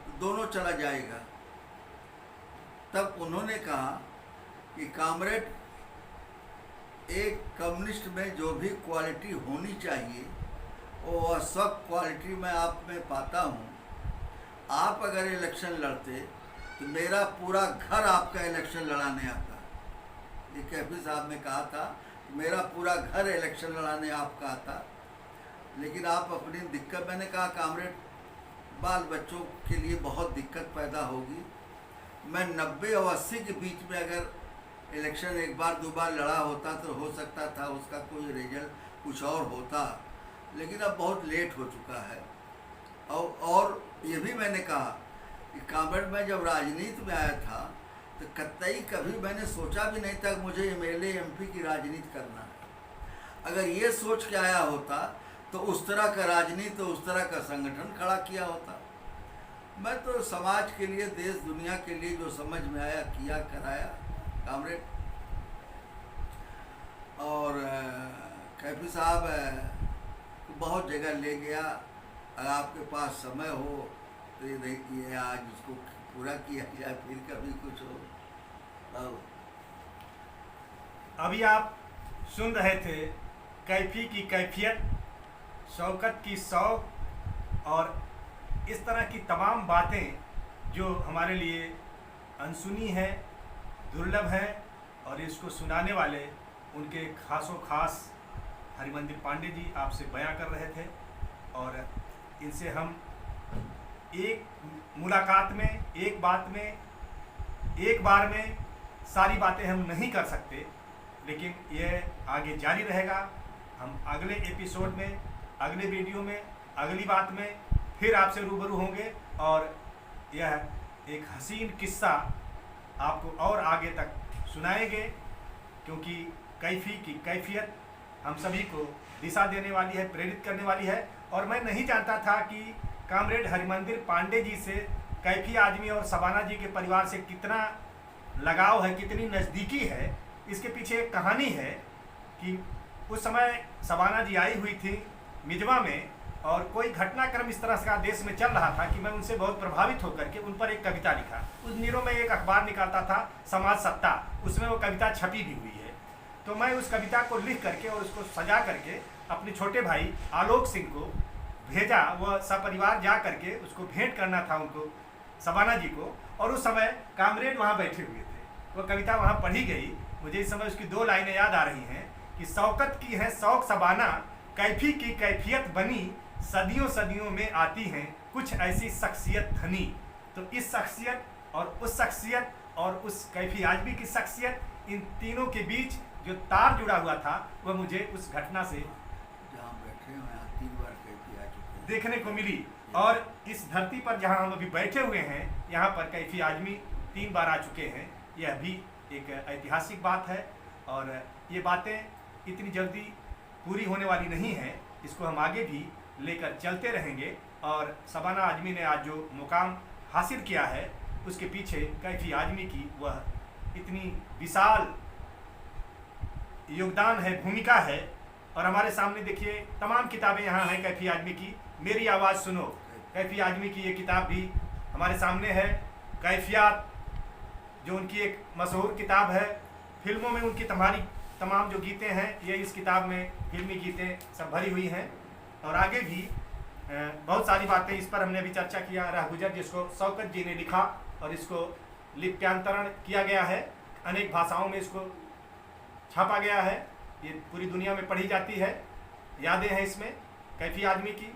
तो दोनों चला जाएगा। तब उन्होंने कहा कि कामरेड, एक कम्युनिस्ट में जो भी क्वालिटी होनी चाहिए, वो वह सब क्वालिटी मैं आप में पाता हूँ। आप अगर इलेक्शन लड़ते तो मेरा पूरा घर आपका इलेक्शन लड़ाने आता। ये कैफी साहब ने कहा था, मेरा पूरा घर इलेक्शन लड़ाने आपका आता, लेकिन आप अपनी दिक्कत, मैंने कहा, कामरेड, बाल बच्चों के लिए बहुत दिक्कत पैदा होगी। मैं 90 और 80 के बीच में अगर इलेक्शन एक बार दो बार लड़ा होता तो हो सकता था उसका कोई रिजल्ट कुछ और होता, लेकिन अब बहुत लेट हो चुका है। और ये भी मैंने कहा कि कामरेड, मैं जब राजनीति में आया था तो कतई कभी मैंने सोचा भी नहीं था कि मुझे एमएलए एमपी की राजनीति करना है। अगर ये सोच के आया होता तो उस तरह का राजनीति, उस तरह का संगठन खड़ा किया होता। मैं तो समाज के लिए, देश दुनिया के लिए जो समझ में आया किया, कराया कामरेड। और कैफी साहब बहुत जगह ले गया। अगर आपके पास समय हो तो ये देखिए, आज उसको पूरा किया जाए, फिर कभी कुछ हो। अभी आप सुन रहे थे कैफी की कैफियत, शौकत की शौक, और इस तरह की तमाम बातें जो हमारे लिए अनसुनी है, दुर्लभ है और इसको सुनाने वाले उनके खासों खास हरिमंदिर पांडे जी आपसे बयां कर रहे थे। और इनसे हम एक मुलाकात में, एक बात में, एक बार में सारी बातें हम नहीं कर सकते, लेकिन यह आगे जारी रहेगा। हम अगले एपिसोड में, अगले वीडियो में, अगली बात में फिर आपसे रूबरू होंगे और यह एक हसीन किस्सा आपको और आगे तक सुनाएंगे, क्योंकि कैफी की कैफियत हम सभी को दिशा देने वाली है, प्रेरित करने वाली है। और मैं नहीं जानता था कि कामरेड हरिमंदिर पांडे जी से कैफी आजमी और शबाना जी के परिवार से कितना लगाव है, कितनी नज़दीकी है। इसके पीछे एक कहानी है कि उस समय शबाना जी आई हुई थी मिजवा में और कोई घटनाक्रम इस तरह का देश में चल रहा था कि मैं उनसे बहुत प्रभावित होकर के उन पर एक कविता लिखा। उस दिनों में एक अखबार निकालता था समाज सत्ता, उसमें वो कविता छपी भी हुई है। तो मैं उस कविता को लिख करके और उसको सजा करके अपने छोटे भाई आलोक सिंह को भेजा। वह सपरिवार जा करके उसको भेंट करना था उनको, शबाना जी को। और उस समय कामरेड वहाँ बैठे हुए थे। वह कविता वहाँ पढ़ी गई। मुझे इस समय उसकी 2 लाइनें याद आ रही हैं कि शौकत की है शौक शबाना, कैफी की कैफियत बनी, सदियों सदियों में आती हैं कुछ ऐसी शख्सियत धनी। तो इस शख्सियत और उस शख्सियत और उस कैफी आजमी की शख्सियत, इन तीनों के बीच जो तार जुड़ा हुआ था वह मुझे उस घटना से जहाँ बैठे हुए हैं 3 बार कैफी आ चुके हैं, देखने को मिली। और इस धरती पर जहाँ हम अभी बैठे हुए हैं, यहाँ पर कैफी आजमी 3 बार आ चुके हैं। यह भी एक ऐतिहासिक बात है और ये बातें इतनी जल्दी पूरी होने वाली नहीं है। इसको हम आगे भी लेकर चलते रहेंगे। और शबाना आजमी ने आज जो मुकाम हासिल किया है, उसके पीछे कैफी आजमी की वह इतनी विशाल योगदान है, भूमिका है। और हमारे सामने देखिए तमाम किताबें यहाँ हैं कैफी आजमी की। मेरी आवाज़ सुनो, कैफी आजमी की ये किताब भी हमारे सामने है। कैफियत जो उनकी एक मशहूर किताब है, फिल्मों में उनकी तमाम जो गीतें हैं ये इस किताब में फिल्मी गीतें सब भरी हुई हैं। और आगे भी बहुत सारी बातें इस पर हमने अभी चर्चा किया। राह गुजर जिसको शौकत जी ने लिखा और इसको लिप्यांतरण किया गया है, अनेक भाषाओं में इसको छापा गया है। ये पूरी दुनिया में पढ़ी जाती है। यादें हैं इसमें कैफी आदमी की,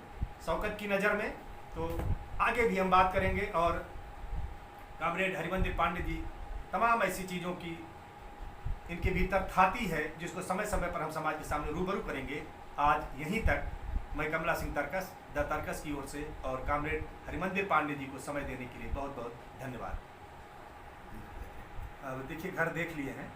शौकत की नज़र में। तो आगे भी हम बात करेंगे और कामरेड हरिमंदिर पांडे जी तमाम ऐसी चीज़ों की इनके भीतर थाती है जिसको समय समय पर हम समाज के सामने रूबरू करेंगे। आज यहीं तक मैं कमला सिंह तरकस द तरकस की ओर से और कामरेड हरिमंदिर पांडे जी को समय देने के लिए बहुत बहुत धन्यवाद। अब देखिए घर देख लिए हैं।